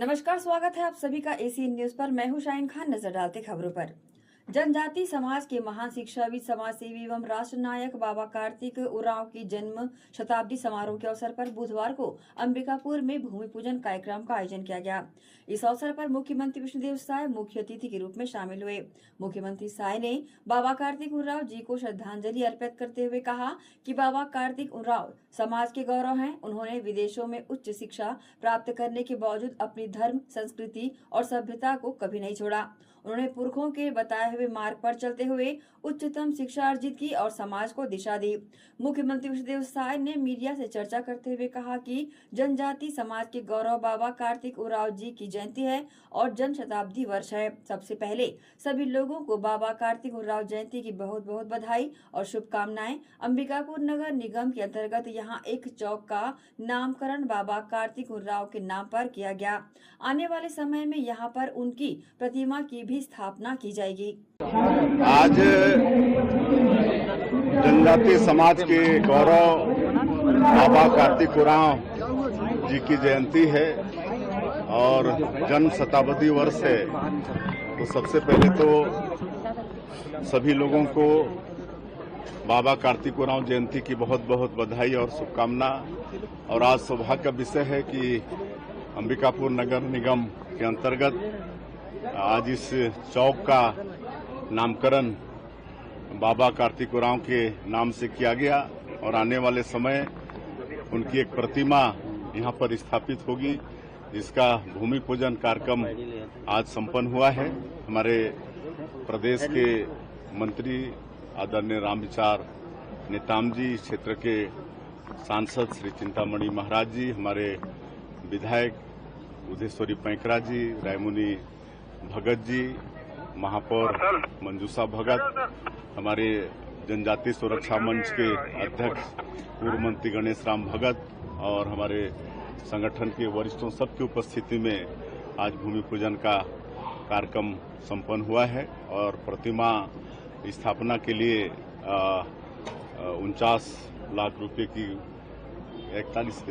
नमस्कार, स्वागत है आप सभी का एसी न्यूज पर। मैं हूं शाहीन खान। नजर डालते खबरों पर। जनजाति समाज के महान शिक्षाविद, समाजसेवी एवं राष्ट्र नायक बाबा कार्तिक उरांव की जन्म शताब्दी समारोह के अवसर पर बुधवार को अंबिकापुर में भूमि पूजन कार्यक्रम का आयोजन किया गया। इस अवसर पर मुख्यमंत्री विष्णुदेव साय मुख्य अतिथि के रूप में शामिल हुए। मुख्यमंत्री साय ने बाबा कार्तिक उरांव जी को श्रद्धांजलि अर्पित करते हुए कहा कि बाबा कार्तिक उरांव समाज के गौरव हैं। उन्होंने विदेशों में उच्च शिक्षा प्राप्त करने के बावजूद अपनी धर्म, संस्कृति और सभ्यता को कभी नहीं छोड़ा। उन्होंने पुरखों के बताए हुए मार्ग पर चलते हुए उच्चतम शिक्षा अर्जित की और समाज को दिशा दी। मुख्यमंत्री विष्णुदेव साय ने मीडिया से चर्चा करते हुए कहा कि जनजाति समाज के गौरव बाबा कार्तिक उरांव जी की जयंती है और जन्म शताब्दी वर्ष है। सबसे पहले सभी लोगों को बाबा कार्तिक उरांव जयंती की बहुत बहुत बधाई और शुभकामनाएं। अंबिकापुर नगर निगम के अंतर्गत यहाँ एक चौक का नामकरण बाबा कार्तिक उरांव के नाम पर किया गया। आने वाले समय में यहाँ पर उनकी प्रतिमा की भी स्थापना की जाएगी। आज जनजाति समाज के गौरव बाबा कार्तिक उरांव जी की जयंती है और जन्म शताब्दी वर्ष है। तो सबसे पहले तो सभी लोगों को बाबा कार्तिक उरांव जयंती की बहुत बहुत बधाई और शुभकामना। और आज सौभाग्य का विषय है कि अंबिकापुर नगर निगम के अंतर्गत आज इस चौक का नामकरण बाबा कार्तिक उरांव के नाम से किया गया और आने वाले समय उनकी एक प्रतिमा यहां पर स्थापित होगी, जिसका भूमि पूजन कार्यक्रम आज संपन्न हुआ है। हमारे प्रदेश के मंत्री आदरणीय रामविचार नेताम जी, क्षेत्र के सांसद श्री चिंतामणि महाराज जी, हमारे विधायक उदयश्वरी पैंकरा जी, रायमुनि भगत जी, महापौर मंजूषा भगत, हमारे जनजाति सुरक्षा मंच के अध्यक्ष पूर्व मंत्री गणेश राम भगत और हमारे संगठन के वरिष्ठों सबकी उपस्थिति में आज भूमि पूजन का कार्यक्रम संपन्न हुआ है और प्रतिमा स्थापना के लिए 49 लाख रुपए की 41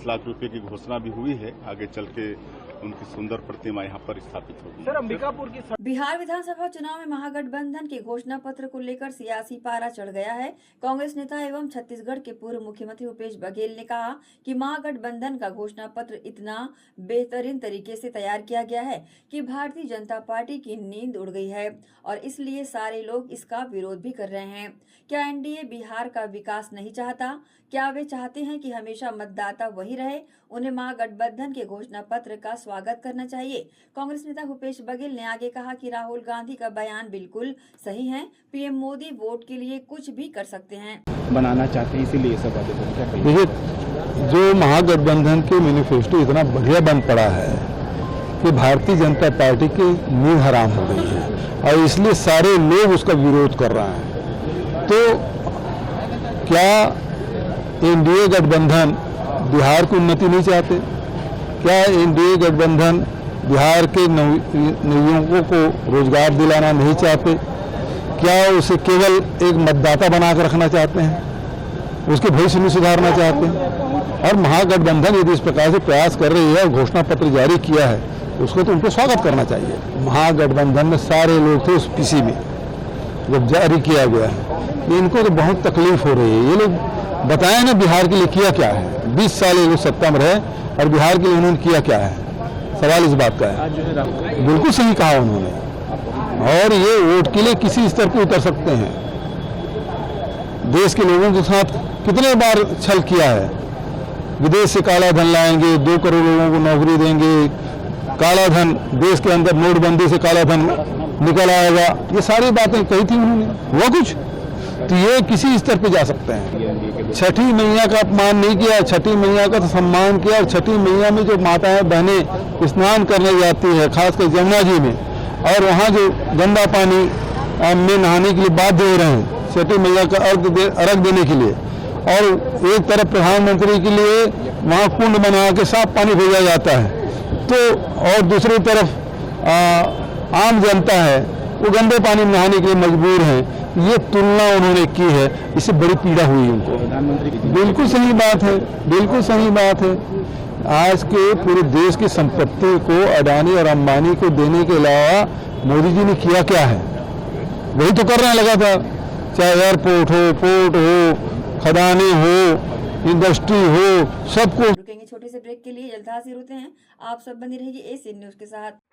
लाख रुपए की घोषणा भी हुई है। आगे चल के उनकी सुंदर प्रतिमा यहाँ पर स्थापित होगी। सर, अंबिकापुर की बिहार विधानसभा चुनाव में महागठबंधन के घोषणा पत्र को लेकर सियासी पारा चढ़ गया है। कांग्रेस नेता एवं छत्तीसगढ़ के पूर्व मुख्यमंत्री भूपेश बघेल ने कहा कि महागठबंधन का घोषणा पत्र इतना बेहतरीन तरीके से तैयार किया गया है कि भारतीय जनता पार्टी की नींद उड़ गई है और इसलिए सारे लोग इसका विरोध भी कर रहे हैं। क्या एनडीए बिहार का विकास नहीं चाहता? क्या वे चाहते हैं कि हमेशा मतदाता वही रहे? उन्हें महागठबंधन के घोषणा पत्र का स्वागत करना चाहिए। कांग्रेस नेता भूपेश बघेल ने आगे कहा कि राहुल गांधी का बयान बिल्कुल सही है। पीएम मोदी वोट के लिए कुछ भी कर सकते हैं, बनाना चाहते हैं, इसीलिए सब बातें। देखिए, जो महागठबंधन के मैनिफेस्टो इतना बढ़िया बन पड़ा है कि भारतीय जनता पार्टी की नींद हराम हो गई है और इसलिए सारे लोग उसका विरोध कर रहे हैं। तो क्या एनडीए गठबंधन बिहार की उन्नति नहीं चाहते? क्या एनडीए गठबंधन बिहार के नवयुवकों को रोजगार दिलाना नहीं चाहते? क्या उसे केवल एक मतदाता बनाकर रखना चाहते हैं? उसके भविष्य में सुधारना चाहते हैं? और महागठबंधन यदि इस प्रकार से प्रयास कर रही है और घोषणा पत्र जारी किया है, उसको तो उनको स्वागत करना चाहिए। महागठबंधन में सारे लोग थे उस पीसी में जब जारी किया गया है। इनको तो बहुत तकलीफ हो रही है। ये लोग बताएं ना बिहार के लिए किया क्या है। 20 साल ये लोग सत्ता में रहे और बिहार के लिए उन्होंने किया क्या है? सवाल इस बात का है। बिल्कुल सही कहा उन्होंने। और ये वोट के लिए किसी स्तर पर उतर सकते हैं। देश के लोगों के साथ कितने बार छल किया है। विदेश से काला धन लाएंगे, 2 करोड़ लोगों को नौकरी देंगे, काला धन देश के अंदर नोटबंदी से काला धन निकल आएगा, ये सारी बातें कही थी उन्होंने। हुआ कुछ? तो ये किसी स्तर पे जा सकते हैं। छठी मैया का अपमान नहीं किया, छठी मैया का तो सम्मान किया। और छठी मैया में जो माताएं बहनें स्नान करने जाती है, खासकर जमुना जी में, और वहाँ जो गंदा पानी में नहाने के लिए बाध्य हो रहे हैं छठी मैया का अर्घ देने के लिए, और एक तरफ प्रधानमंत्री के लिए वहाँ कुंड बना के साफ पानी भेजा जाता है, तो और दूसरी तरफ आम जनता है वो गंदे पानी में नहाने के लिए मजबूर हैं। ये तुलना उन्होंने की है, इससे बड़ी पीड़ा हुई उनको। प्रधानमंत्री की बिल्कुल सही बात है, बिल्कुल सही बात है। आज के पूरे देश की संपत्ति को अडानी और अंबानी को देने के अलावा मोदी जी ने किया क्या है? वही तो करने लगा था, चाहे एयरपोर्ट हो, पोर्ट हो, खदानें हो, इंडस्ट्री हो, सब कुछ। रुकेंगे छोटे से ब्रेक के लिए, जल्द हाजिर होते हैं। आप सब बनी रहेगी एसीएन न्यूज के साथ।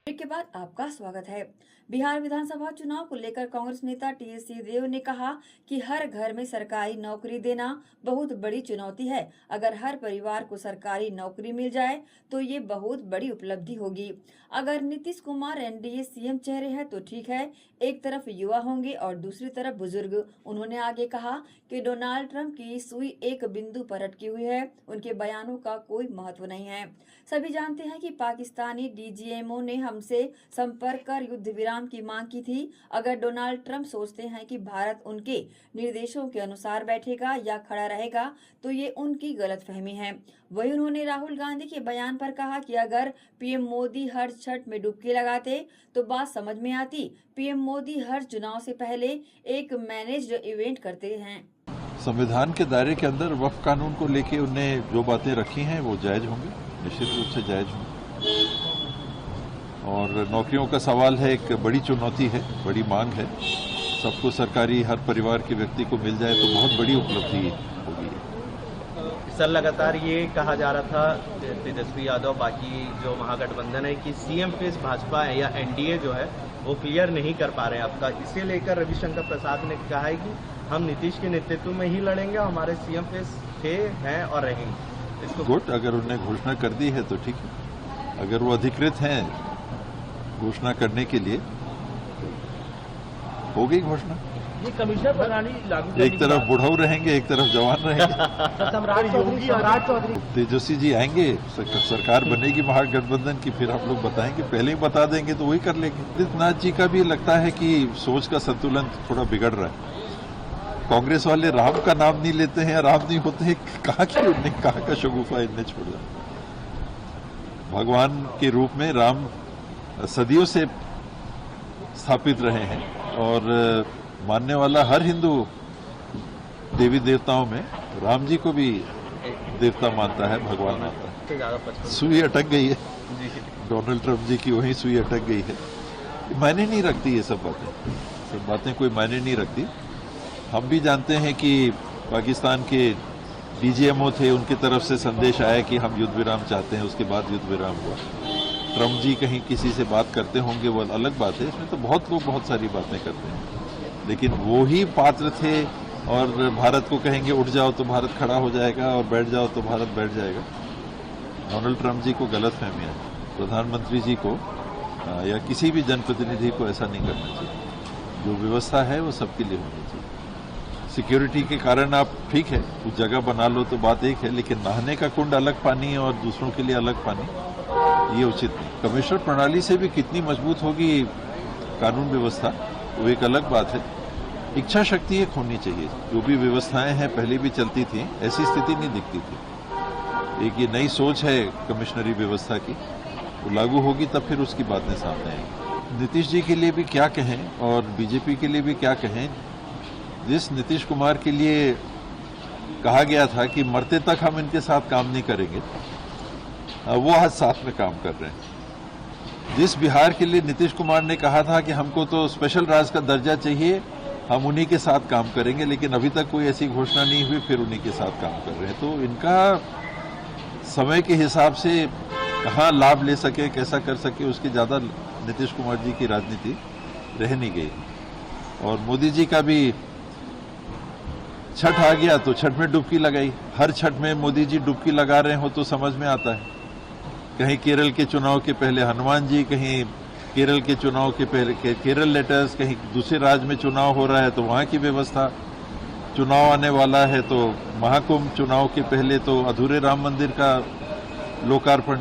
के बाद आपका स्वागत है। बिहार विधानसभा चुनाव को लेकर कांग्रेस नेता टीएस सिंहदेव ने कहा कि हर घर में सरकारी नौकरी देना बहुत बड़ी चुनौती है। अगर हर परिवार को सरकारी नौकरी मिल जाए तो ये बहुत बड़ी उपलब्धि होगी। अगर नीतीश कुमार एनडीए सीएम चेहरे हैं तो ठीक है, एक तरफ युवा होंगे और दूसरी तरफ बुजुर्ग। उन्होंने आगे कहा कि डोनाल्ड ट्रंप की सुई एक बिंदु पर अटकी हुई है, उनके बयानों का कोई महत्व नहीं है। सभी जानते हैं कि पाकिस्तानी डीजीएमओ ने हमसे संपर्क कर युद्ध विराम की मांग की थी। अगर डोनाल्ड ट्रंप सोचते हैं कि भारत उनके निर्देशों के अनुसार बैठेगा या खड़ा रहेगा तो ये उनकी गलतफहमी है। वहीं उन्होंने राहुल गांधी के बयान पर कहा कि अगर पीएम मोदी हर छठ में डुबकी लगाते तो बात समझ में आती। पीएम मोदी हर चुनाव से पहले एक मैनेज्ड इवेंट करते हैं। संविधान के दायरे के अंदर वक्फ कानून को लेके उन्होंने जो बातें रखी हैं वो जायज होंगी, निश्चित रूप से जायज होंगी। और नौकरियों का सवाल है, एक बड़ी चुनौती है, बड़ी मांग है। सबको सरकारी हर परिवार के व्यक्ति को मिल जाए तो बहुत बड़ी उपलब्धि होगी। सर, लगातार ये कहा जा रहा था तेजस्वी यादव बाकी जो महागठबंधन है कि सीएम फेस भाजपा है या एनडीए जो है वो क्लियर नहीं कर पा रहे हैं अब तक। इसे लेकर रविशंकर प्रसाद ने कहा है कि हम नीतीश के नेतृत्व में ही लड़ेंगे, हमारे सीएम फेस थे, हैं और रहेंगे। इसको गुड, अगर उन्होंने घोषणा कर दी है तो ठीक है। अगर वो अधिकृत हैं घोषणा करने के लिए, हो गई घोषणा। ये कमिश्नर प्रणाली लागू एक तरफ बुढ़ऊ रहेंगे, एक तरफ जवान रहेंगे। सम्राट चौधरी तेजस्वी जी आएंगे, सरकार बनेगी महागठबंधन की, फिर आप लोग बताएंगे। पहले ही बता देंगे तो वही कर लेंगे। आदित्यनाथ जी का भी लगता है कि सोच का संतुलन थोड़ा बिगड़ रहा है। कांग्रेस वाले राम का नाम नहीं लेते हैं, राम नहीं होते हैं, कहाँ की उन्हें कहाँ का शगुफा इनने छोड़ा। भगवान के रूप में राम सदियों से स्थापित रहे हैं और मानने वाला हर हिंदू देवी देवताओं में राम जी को भी देवता मानता है, भगवान मानता है। सुई अटक गई है डोनाल्ड ट्रंप जी की, वही सुई अटक गई है। मायने नहीं रखती ये सब बातें कोई मायने नहीं रखती। हम भी जानते हैं कि पाकिस्तान के डीजीएमओ थे, उनकी तरफ से संदेश आया कि हम युद्ध विराम चाहते हैं, उसके बाद युद्ध विराम हुआ। ट्रम्प जी कहीं किसी से बात करते होंगे, वो अलग बात है। इसमें तो बहुत लोग बहुत सारी बातें करते हैं, लेकिन वो ही पात्र थे और भारत को कहेंगे उठ जाओ तो भारत खड़ा हो जाएगा और बैठ जाओ तो भारत बैठ जाएगा। डोनाल्ड ट्रम्प जी को गलतफहमी है। प्रधानमंत्री जी को या किसी भी जनप्रतिनिधि को ऐसा नहीं करना चाहिए। जो व्यवस्था है वो सबके लिए होनी चाहिए। सिक्योरिटी के कारण आप ठीक है कुछ जगह बना लो तो बात एक है, लेकिन नहाने का कुंड अलग पानी और दूसरों के लिए अलग पानी, ये उचित नहीं। कमिश्नर प्रणाली से भी कितनी मजबूत होगी कानून व्यवस्था, वो एक अलग बात है। इच्छा शक्ति एक होनी चाहिए। जो भी व्यवस्थाएं हैं पहले भी चलती थी, ऐसी स्थिति नहीं दिखती थी। एक ये नई सोच है कमिश्नरी व्यवस्था की, वो लागू होगी तब फिर उसकी बातें सामने आएंगी। नीतीश जी के लिए भी क्या कहें और बीजेपी के लिए भी क्या कहें। जिस नीतीश कुमार के लिए कहा गया था कि मरते तक हम इनके साथ काम नहीं करेंगे, वो आज साथ में काम कर रहे हैं। जिस बिहार के लिए नीतीश कुमार ने कहा था कि हमको तो स्पेशल राज्य का दर्जा चाहिए, हम उन्हीं के साथ काम करेंगे, लेकिन अभी तक कोई ऐसी घोषणा नहीं हुई, फिर उन्हीं के साथ काम कर रहे हैं। तो इनका समय के हिसाब से कहाँ लाभ ले सके, कैसा कर सके, उसकी ज्यादा नीतीश कुमार जी की राजनीति रह नहीं गई। और मोदी जी का भी छठ आ गया तो छठ में डुबकी लगाई। हर छठ में मोदी जी डुबकी लगा रहे हो तो समझ में आता है। कहीं केरल के चुनाव के पहले हनुमान जी, कहीं केरल के चुनाव के पहले केरल लेटर्स, कहीं दूसरे राज्य में चुनाव हो रहा है तो वहां की व्यवस्था, चुनाव आने वाला है तो महाकुंभ, चुनाव के पहले तो अधूरे राम मंदिर का लोकार्पण।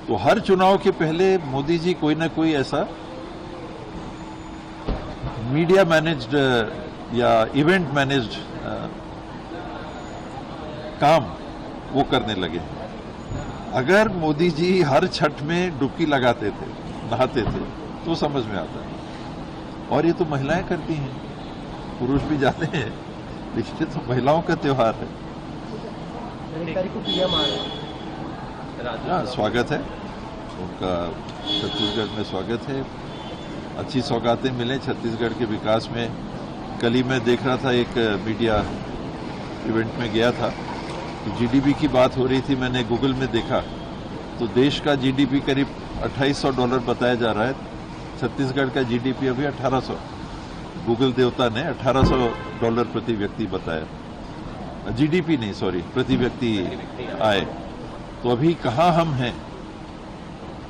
तो हर चुनाव के पहले मोदी जी कोई ना कोई ऐसा मीडिया मैनेज्ड या इवेंट मैनेज्ड काम वो करने लगे। अगर मोदी जी हर छठ में डुबकी लगाते थे, नहाते थे, तो समझ में आता है। और ये तो महिलाएं करती हैं, पुरुष भी जाते हैं, लेकिन ये तो महिलाओं का त्योहार है। हाँ, स्वागत है उनका, छत्तीसगढ़ में स्वागत है। अच्छी सौगातें मिले छत्तीसगढ़ के विकास में। कल ही मैं देख रहा था, एक मीडिया इवेंट में गया था, तो जीडीपी की बात हो रही थी। मैंने गूगल में देखा तो देश का जीडीपी करीब $2800 बताया जा रहा है। छत्तीसगढ़ का जीडीपी अभी 1800, गूगल देवता ने $1800 प्रति व्यक्ति बताया। जीडीपी नहीं, सॉरी, प्रति व्यक्ति आए। तो अभी कहाँ हम हैं?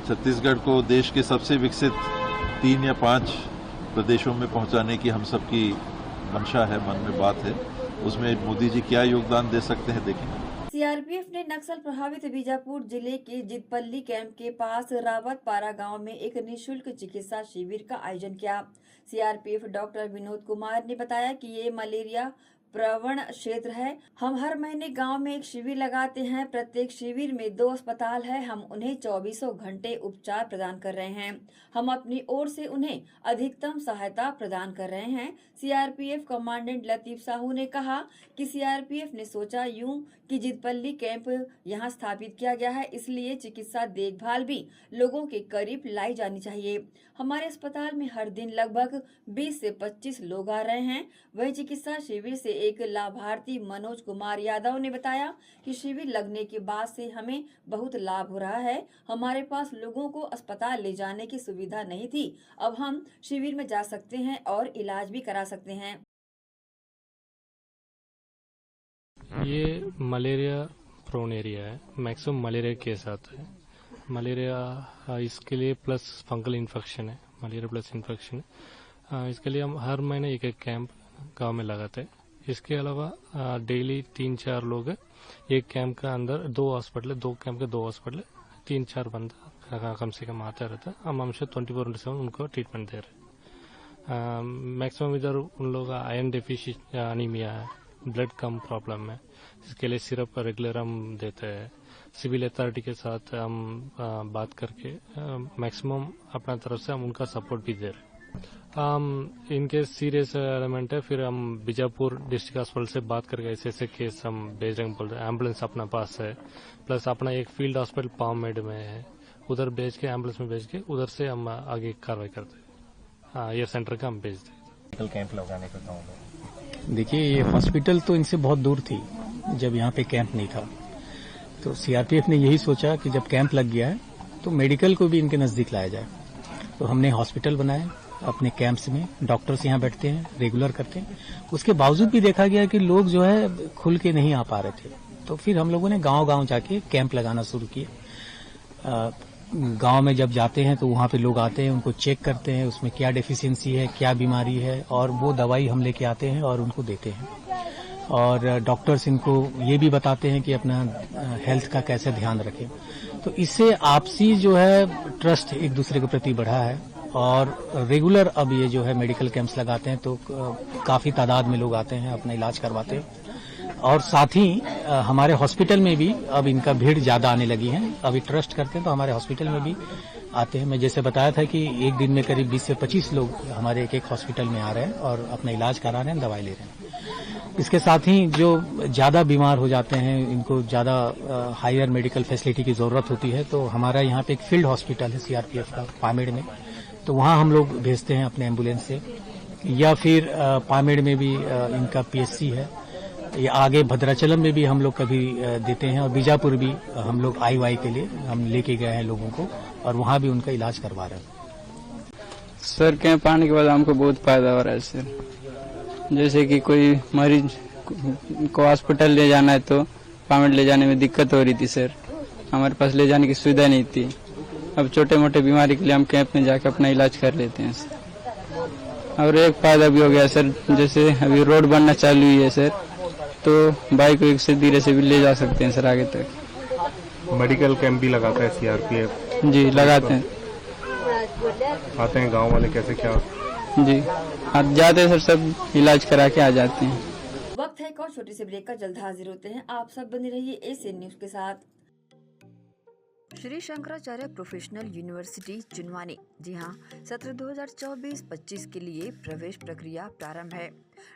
छत्तीसगढ़ को देश के सबसे विकसित 3 या 5 प्रदेशों में पहुंचाने की हम सबकी मंशा है, मन में बात है। उसमें मोदी जी क्या योगदान दे सकते हैं, देखेंगे। सीआरपीएफ ने नक्सल प्रभावित बीजापुर जिले के जितपल्ली कैंप के पास रावतपारा गांव में एक निःशुल्क चिकित्सा शिविर का आयोजन किया। सीआरपीएफ डॉक्टर विनोद कुमार ने बताया कि ये मलेरिया प्रवण क्षेत्र है। हम हर महीने गांव में एक शिविर लगाते हैं। प्रत्येक शिविर में 2 अस्पताल है। हम उन्हें 24 घंटे उपचार प्रदान कर रहे हैं। हम अपनी ओर से उन्हें अधिकतम सहायता प्रदान कर रहे हैं। सीआरपीएफ कमांडेंट लतीफ साहू ने कहा कि सीआरपीएफ ने सोचा यूं कि जितपल्ली कैंप यहां स्थापित किया गया है, इसलिए चिकित्सा देखभाल भी लोगों के करीब लाई जानी चाहिए। हमारे अस्पताल में हर दिन लगभग 20 से 25 लोग आ रहे हैं। वही चिकित्सा शिविर से एक लाभार्थी मनोज कुमार यादव ने बताया कि शिविर लगने के बाद से हमें बहुत लाभ हो रहा है। हमारे पास लोगों को अस्पताल ले जाने की सुविधा नहीं थी, अब हम शिविर में जा सकते हैं और इलाज भी करा सकते हैं। ये मलेरिया प्रोन एरिया है, मैक्सिमम मलेरिया केस आते हैं। मलेरिया इसके लिए प्लस फंगल इन्फेक्शन है, मलेरिया प्लस इन्फेक्शन है। इसके लिए हम हर महीने एक कैंप गांव में लगाते हैं। इसके अलावा डेली 3-4 लोग एक कैंप के अंदर 2 हॉस्पिटल, 2 कैंप के 2 हॉस्पिटल, 3-4 बंदा कम से कम आता रहता है। हम हमसे 24/7 उनको ट्रीटमेंट दे रहे हैं। मैक्सिमम इधर उन लोगों का आयरन डेफिशिएंसी, अनीमिया है, ब्लड कम प्रॉब्लम है, इसके लिए सिरप रेगुलर हम देते हैं। सिविल अथॉरिटी के साथ हम बात करके मैक्सिमम अपना तरफ से हम उनका सपोर्ट भी दे रहे हैं। इनके सीरियस एलिमेंट है, फिर हम बीजापुर डिस्ट्रिक्ट हॉस्पिटल से बात करके ऐसे केस हम भेज देंगे, बोलते हैं। एम्बुलेंस अपना पास है, प्लस अपना एक फील्ड हॉस्पिटल पावमेड में है, उधर भेज के एम्बुलेंस में भेज के उधर से हम आगे कार्रवाई करते हैं। एयर सेंटर का हम भेज दें। कैंप लगाने का गाँव में देखिए, ये हॉस्पिटल तो इनसे बहुत दूर थी, जब यहाँ पे कैंप नहीं था। तो सीआरपीएफ ने यही सोचा कि जब कैंप लग गया है तो मेडिकल को भी इनके नजदीक लाया जाए। तो हमने हॉस्पिटल बनाए अपने कैंप्स में, डॉक्टर्स यहाँ बैठते हैं, रेगुलर करते हैं। उसके बावजूद भी देखा गया कि लोग जो है खुल के नहीं आ पा रहे थे। तो फिर हम लोगों ने गांव-गांव जाके कैंप लगाना शुरू किए। गांव में जब जाते हैं तो वहां पे लोग आते हैं, उनको चेक करते हैं उसमें क्या डेफिशिएंसी है, क्या बीमारी है, और वो दवाई हम लेके आते हैं और उनको देते हैं। और डॉक्टर्स इनको ये भी बताते हैं कि अपना हेल्थ का कैसे ध्यान रखें। तो इससे आपसी जो है ट्रस्ट एक दूसरे के प्रति बढ़ा है। और रेगुलर अब ये जो है मेडिकल कैंप्स लगाते हैं तो काफी तादाद में लोग आते हैं, अपना इलाज करवाते हैं। और साथ ही हमारे हॉस्पिटल में भी अब इनका भीड़ ज्यादा आने लगी है। अभी ट्रस्ट करते हैं तो हमारे हॉस्पिटल में भी आते हैं। मैं जैसे बताया था कि एक दिन में करीब 20 से 25 लोग हमारे एक हॉस्पिटल में आ रहे हैं और अपना इलाज करा रहे हैं, दवाई ले रहे हैं। इसके साथ ही जो ज्यादा बीमार हो जाते हैं, इनको ज्यादा हायर मेडिकल फैसिलिटी की जरूरत होती है, तो हमारा यहाँ पे एक फील्ड हॉस्पिटल है सीआरपीएफ का पामेड़ में, तो वहाँ हम लोग भेजते हैं अपने एम्बुलेंस से। या फिर पामेड़ में भी इनका पीएचसी है, या आगे भद्राचलम में भी हम लोग कभी देते हैं, और बीजापुर भी हम लोग आईवाई के लिए हम लेके गए हैं लोगों को, और वहाँ भी उनका इलाज करवा रहे हैं। सर कैंप आने के बाद हमको बहुत फायदा हो रहा है सर। जैसे कि कोई मरीज को हॉस्पिटल ले जाना है तो पामेड़ ले जाने में दिक्कत हो रही थी सर, हमारे पास ले जाने की सुविधा नहीं थी। अब छोटे मोटे बीमारी के लिए हम कैंप में जाकर अपना इलाज कर लेते हैं सर। और एक फायदा भी हो गया सर, जैसे अभी रोड बनना चालू हुई है सर, तो बाइक को एक से धीरे से भी ले जा सकते हैं सर आगे तक। मेडिकल कैंप भी लगाता है सीआरपीएफ? जी लगाते हैं। आते हैं गांव वाले कैसे क्या? जी जाते हैं सर, सब इलाज करा के आ जाते हैं। वक्त है एक और छोटे से ब्रेक का, जल्द हाजिर होते हैं। आप सब बने रहिए एशियन न्यूज के साथ। श्री शंकराचार्य प्रोफेशनल यूनिवर्सिटी जुनवानी, जी हाँ, सत्र 2024-25 के लिए प्रवेश प्रक्रिया प्रारंभ है।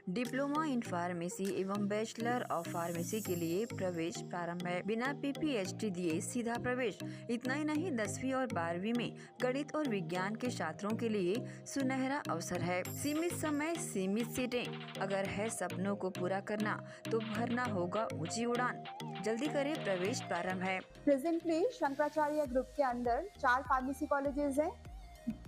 डिप्लोमा इन फार्मेसी एवं बैचलर ऑफ फार्मेसी के लिए प्रवेश प्रारंभ है। बिना PPHD दिए सीधा प्रवेश। इतना ही नहीं, 10वीं और 12वीं में गणित और विज्ञान के छात्रों के लिए सुनहरा अवसर है। सीमित समय, सीमित सीटें। अगर है सपनों को पूरा करना तो भरना होगा ऊंची उड़ान। जल्दी करें, प्रवेश प्रारंभ है। प्रेजेंटली शंकराचार्य ग्रुप के अंदर 4 फार्मेसी कॉलेजेस हैं।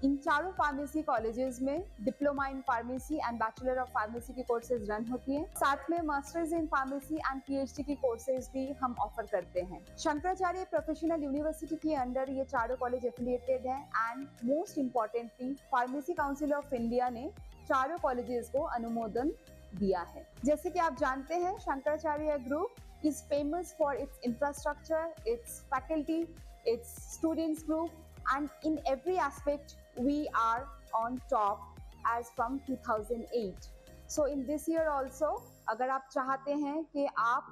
इन चारों फार्मेसी कॉलेजेस में diploma in pharmacy and bachelor of pharmacy की कोर्सेज रन होती हैं। साथ में masters in pharmacy and PhD की कोर्सेज भी हम ऑफर करते हैं। शंकराचार्य प्रोफेशनल यूनिवर्सिटी के अंदर ये चारों कॉलेज एफिलिएटेड हैं and most importantly pharmacy council of India ने चारों कॉलेजेस को अनुमोदन दिया है। जैसे कि आप जानते हैं, Shankaracharya group is famous for its infrastructure, its faculty, its students group, and in every aspect we are on top as from 2008. So in this year also, अगर आप चाहते हैं कि आप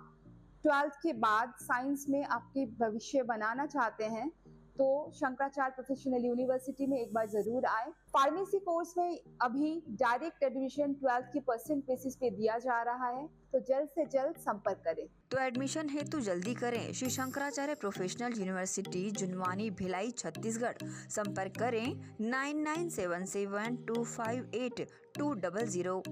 12th के बाद साइंस में आपके भविष्य बनाना चाहते हैं, तो शंकराचार्य प्रोफेशनल यूनिवर्सिटी में एक बार जरूर आए। फार्मेसी कोर्स में अभी डायरेक्ट एडमिशन 12th की % बेसिस पे दिया जा रहा है, तो जल्द से जल्द संपर्क करें। तो एडमिशन हेतु जल्दी करें। Shri Shankaracharya professional university Junwani, Bhilai, Chhattisgarh. संपर्क करें 9977258200।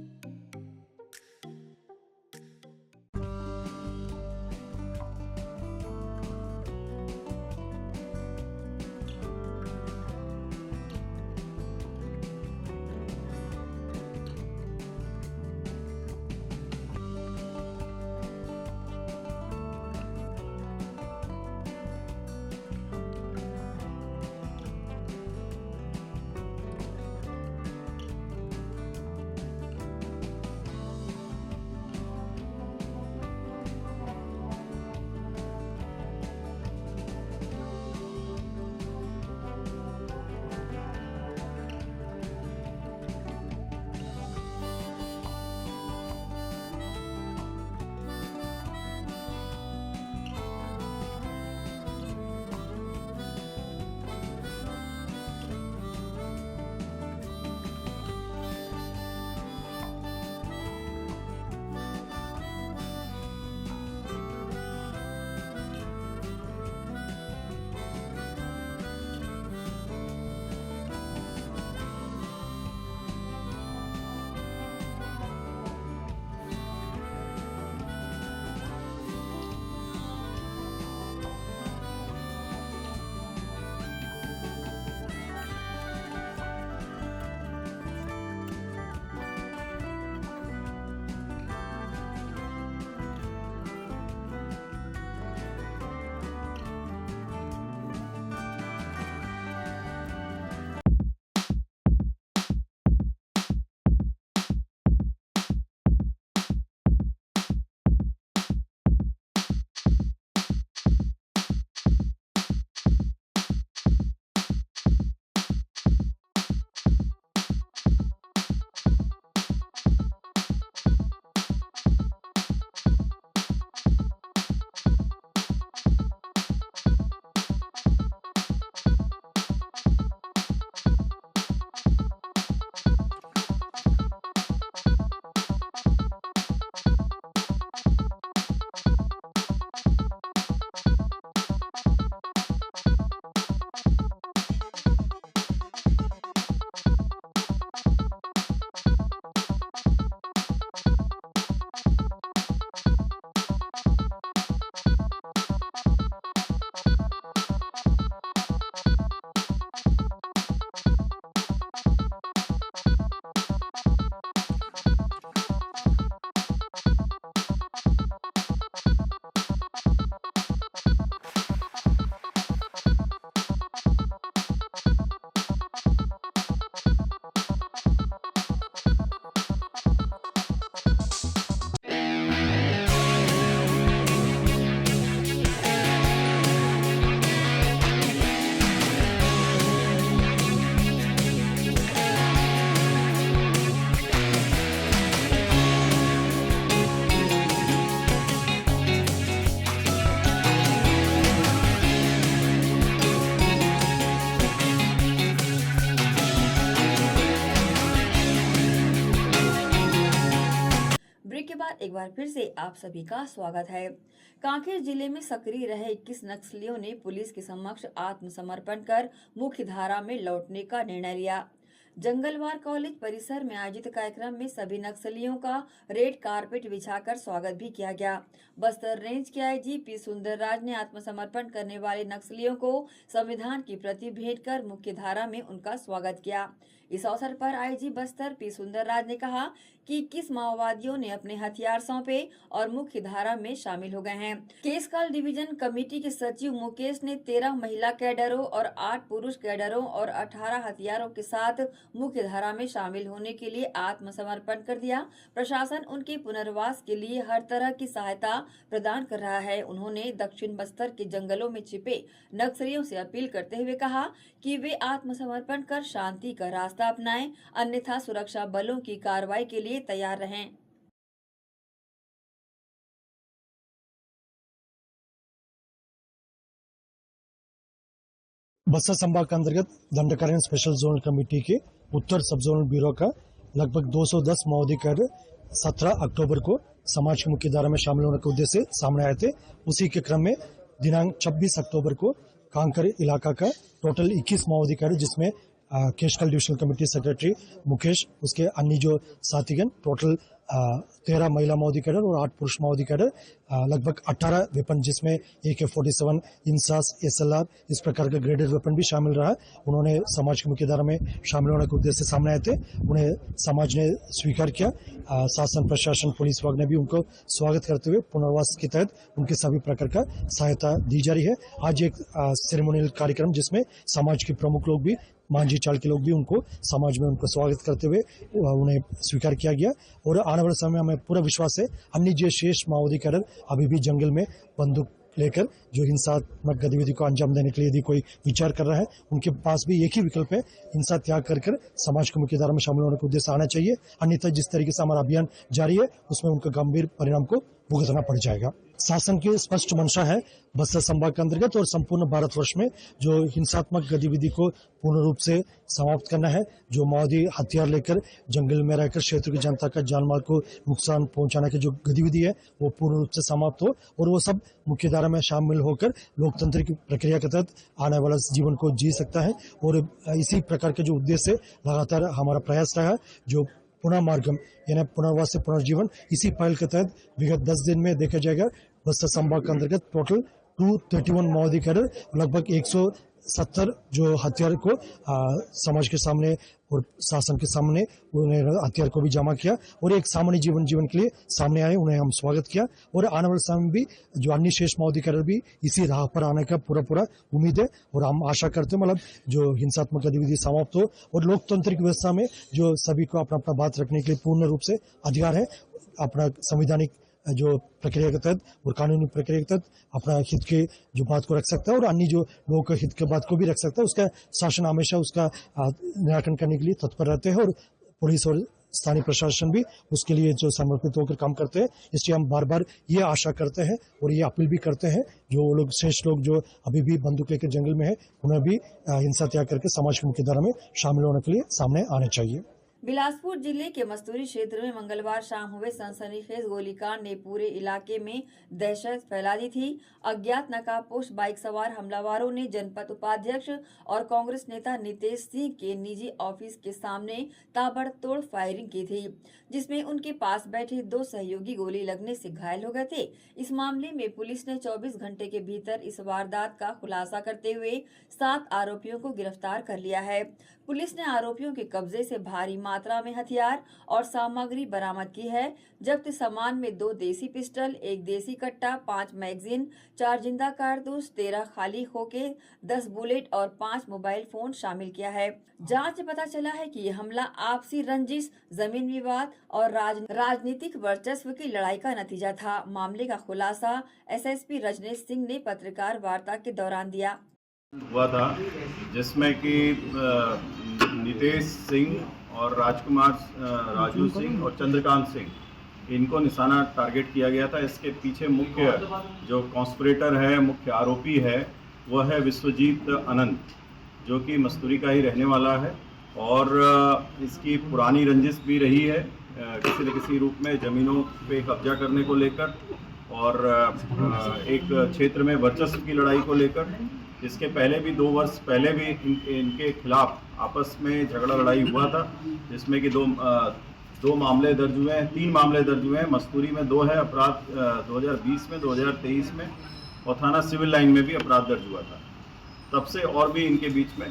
बाद एक बार फिर से आप सभी का स्वागत है। कांकेर जिले में सक्रिय रहे 21 नक्सलियों ने पुलिस के समक्ष आत्मसमर्पण कर मुख्य धारा में लौटने का निर्णय लिया। जंगलवार कॉलेज परिसर में आयोजित कार्यक्रम में सभी नक्सलियों का रेड कारपेट बिछाकर स्वागत भी किया गया। बस्तर रेंज के आईजी पी सुंदरराज ने आत्मसमर्पण करने वाले नक्सलियों को संविधान की प्रति भेंट कर मुख्य धारा में उनका स्वागत किया। इस अवसर पर आईजी बस्तर पी सुंदरराज ने कहा कि 21 माओवादियों ने अपने हथियार सौंपे और मुख्य धारा में शामिल हो गए हैं। केसकाल डिवीजन कमेटी के सचिव मुकेश ने 13 महिला कैडरों और 8 पुरुष कैडरों और 18 हथियारों के साथ मुख्य धारा में शामिल होने के लिए आत्मसमर्पण कर दिया। प्रशासन उनके पुनर्वास के लिए हर तरह की सहायता प्रदान कर रहा है। उन्होंने दक्षिण बस्तर के जंगलों में छिपे नक्सलियों से अपील करते हुए कहा कि वे आत्मसमर्पण कर शांति का रास्ता अपनाएं, अन्यथा सुरक्षा बलों की कार्रवाई के लिए तैयार रहें। बस्तर संभाग के अंतर्गत दंडकारण्य स्पेशल जोनल कमेटी के उत्तर सब जोनल ब्यूरो का लगभग 210 माओवादी कैडर 17 अक्टूबर को समाज की मुख्य धारा में शामिल होने के उद्देश्य से सामने आए थे। उसी के क्रम में दिनांक 26 अक्टूबर को कांकर इलाका का टोटल 21 माओवादी कैडर, जिसमें Keshkal divisional committee secretary Mukesh, उसके अन्य जो साथीगण, टोटल 13 महिला माओवादी कैडर और 8 पुरुष माओवादी कैडर, लगभग 18 वेपन जिसमें AK-47, इंसास, SLR इस प्रकार का ग्रेडेड वेपन भी शामिल रहा। उन्होंने समाज की मुख्य धारा में शामिल होने के उद्देश्य से सामने आए थे। उन्हें समाज ने स्वीकार किया। शासन, प्रशासन, पुलिस विभाग ने भी उनको स्वागत करते हुए पुनर्वास के तहत उनके सभी प्रकार का सहायता दी जा रही है। आज एक सेरेमोनियल कार्यक्रम जिसमें समाज के प्रमुख लोग भी, मांझी चाल के लोग भी उनको समाज में उनका स्वागत करते हुए उन्हें स्वीकार किया गया। और आने वाले समय में हमें पूरा विश्वास है अन्य जो शेष माओवादी कैडर अभी भी जंगल में बंदूक लेकर जो हिंसात्मक गतिविधि को अंजाम देने के लिए यदि कोई विचार कर रहा है, उनके पास भी एक ही विकल्प है, हिंसा त्याग कर समाज की मुख्य धारा में शामिल होने के उद्देश्य आना चाहिए। अन्यथा जिस तरीके से हमारा अभियान जारी है उसमें उनका गंभीर परिणाम को भुगतना पड़ जाएगा। शासन की स्पष्ट मंशा है बस्तर संभाग के अंतर्गत और संपूर्ण भारतवर्ष में जो हिंसात्मक गतिविधि को पूर्ण रूप से समाप्त करना है। जो माओवादी हथियार लेकर जंगल में रहकर क्षेत्र की जनता का जानमाल को नुकसान पहुंचाने की जो गतिविधि है वो पूर्ण रूप से समाप्त हो और वो सब मुख्य धारा में शामिल होकर लोकतंत्र की प्रक्रिया के तहत आने वाला जीवन को जी सकता है। और इसी प्रकार के जो उद्देश्य लगातार हमारा प्रयास रहा, जो पुनर्मार्गम यानी पुनर्वास से पुनर्जीवन, इसी पहल के तहत विगत 10 दिन में देखा जाएगा बस्तर संभाग के अंतर्गत टोटल 231 माओवादी कैडर, लगभग 170 जो हथियार को समाज के सामने और शासन के सामने उन्हें हथियार को भी जमा किया और एक सामान्य जीवन के लिए सामने आए। उन्हें हम स्वागत किया और आने वाले समय में भी जो अन्य शेष माओवादी कैडर भी इसी राह पर आने का पूरा उम्मीद है। और हम आशा करते हैं मतलब जो हिंसात्मक गतिविधि समाप्त हो और लोकतांत्रिक व्यवस्था में जो सभी को अपना अपना बात रखने के लिए पूर्ण रूप से अधिकार है, अपना संवैधानिक जो प्रक्रिया के तहत और कानूनी प्रक्रिया के तहत अपना हित के जो बात को रख सकता है और अन्य जो लोगों के हित के बात को भी रख सकता है, उसका शासन हमेशा उसका निराकरण करने के लिए तत्पर रहते हैं और पुलिस और स्थानीय प्रशासन भी उसके लिए जो समर्पित होकर काम करते हैं। इसलिए हम बार बार ये आशा करते हैं और ये अपील भी करते हैं जो लोग शेष लोग जो अभी भी बंदूक लेकर जंगल में है, उन्हें भी हिंसा त्याग करके समाज की मुख्य धारा में शामिल होने के लिए सामने आने चाहिए। बिलासपुर जिले के मस्तूरी क्षेत्र में मंगलवार शाम हुए सनसनीखेज गोलीकांड ने पूरे इलाके में दहशत फैला दी थी। अज्ञात नकाबपोश बाइक सवार हमलावरों ने जनपद उपाध्यक्ष और कांग्रेस नेता नितेश सिंह के निजी ऑफिस के सामने ताबड़तोड़ फायरिंग की थी, जिसमें उनके पास बैठे 2 सहयोगी गोली लगने से घायल हो गए थे। इस मामले में पुलिस ने 24 घंटे के भीतर इस वारदात का खुलासा करते हुए 7 आरोपियों को गिरफ्तार कर लिया है। पुलिस ने आरोपियों के कब्जे से भारी मात्रा में हथियार और सामग्री बरामद की है। जब्त सामान में 2 देसी पिस्टल, 1 देसी कट्टा, 5 मैगजीन, 4 जिंदा कारतूस, 13 खाली खोखे, 10 बुलेट और 5 मोबाइल फोन शामिल किया है। जांच में पता चला है कि यह हमला आपसी रंजिश, जमीन विवाद और राजनीतिक वर्चस्व की लड़ाई का नतीजा था। मामले का खुलासा एसएसपी रजनीश सिंह ने पत्रकार वार्ता के दौरान दिया। हुआ था जिसमें कि नितेश सिंह और राजकुमार राजू सिंह और चंद्रकांत सिंह, इनको निशाना टारगेट किया गया था। इसके पीछे मुख्य जो कॉन्स्पिरेटर है, मुख्य आरोपी है, वह है विश्वजीत अनंत, जो कि मस्तूरी का ही रहने वाला है और इसकी पुरानी रंजिश भी रही है किसी न किसी रूप में ज़मीनों पे कब्जा करने को लेकर और एक क्षेत्र में वर्चस्व की लड़ाई को लेकर। इसके पहले भी 2 वर्ष पहले भी इनके खिलाफ आपस में झगड़ा लड़ाई हुआ था, जिसमें कि दो मामले दर्ज हुए हैं, 3 मामले दर्ज हुए हैं। मस्तूरी में 2 है अपराध 2020 में, 2023 में, और थाना सिविल लाइन में भी अपराध दर्ज हुआ था। तब से और भी इनके बीच में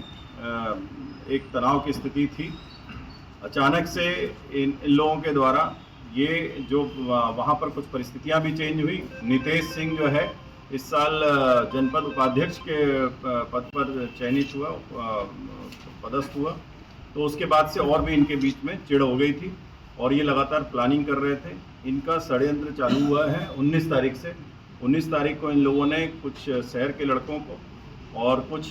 एक तनाव की स्थिति थी। अचानक से इन लोगों के द्वारा ये जो वहाँ पर कुछ परिस्थितियाँ भी चेंज हुई। नितेश सिंह जो है इस साल जनपद उपाध्यक्ष के पद पर चयनित हुआ, पदस्थ हुआ, तो उसके बाद से और भी इनके बीच में चिढ़ हो गई थी और ये लगातार प्लानिंग कर रहे थे। इनका षड्यंत्र चालू हुआ है 19 तारीख से। 19 तारीख को इन लोगों ने कुछ शहर के लड़कों को और कुछ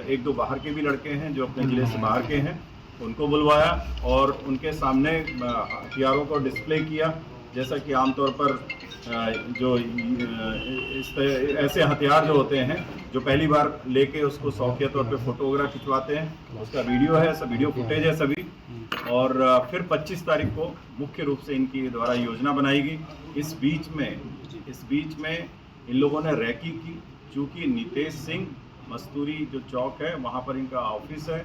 1-2 बाहर के भी लड़के हैं जो अपने ज़िले से बाहर के हैं, उनको बुलवाया और उनके सामने हथियारों को डिस्प्ले किया। जैसा कि आमतौर पर जो ऐसे हथियार जो होते हैं जो पहली बार लेके उसको शौकिया तौर पे फोटो वगैरह खिंचवाते हैं, उसका वीडियो है, सब वीडियो फुटेज है सभी। और फिर 25 तारीख को मुख्य रूप से इनकी द्वारा योजना बनाई गई। इस बीच में इन लोगों ने रैकी की, चूँकि नितेश सिंह मस्तूरी जो चौक है वहाँ पर इनका ऑफिस है,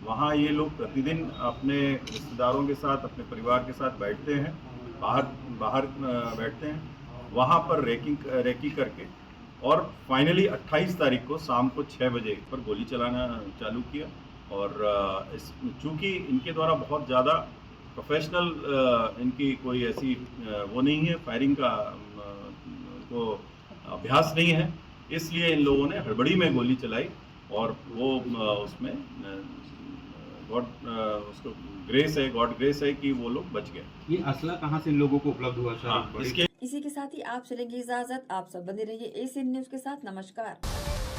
वहाँ ये लोग प्रतिदिन अपने रिश्तेदारों के साथ, अपने परिवार के साथ बैठते हैं, बाहर बैठते हैं, वहाँ पर रैकी करके और फाइनली 28 तारीख को शाम को 6 बजे पर गोली चलाना चालू किया। और चूँकि इनके द्वारा बहुत ज़्यादा प्रोफेशनल इनकी कोई ऐसी वो नहीं है, फायरिंग का को अभ्यास नहीं है, इसलिए इन लोगों ने हड़बड़ी में गोली चलाई और वो उसमें उसको गॉड ग्रेस है कि वो लोग बच गए। ये असला कहाँ से इन लोगों को उपलब्ध हुआ सर? इसी के साथ ही आप चलेंगे इजाजत। आप सब बने रहिए एसीएन न्यूज के साथ। नमस्कार।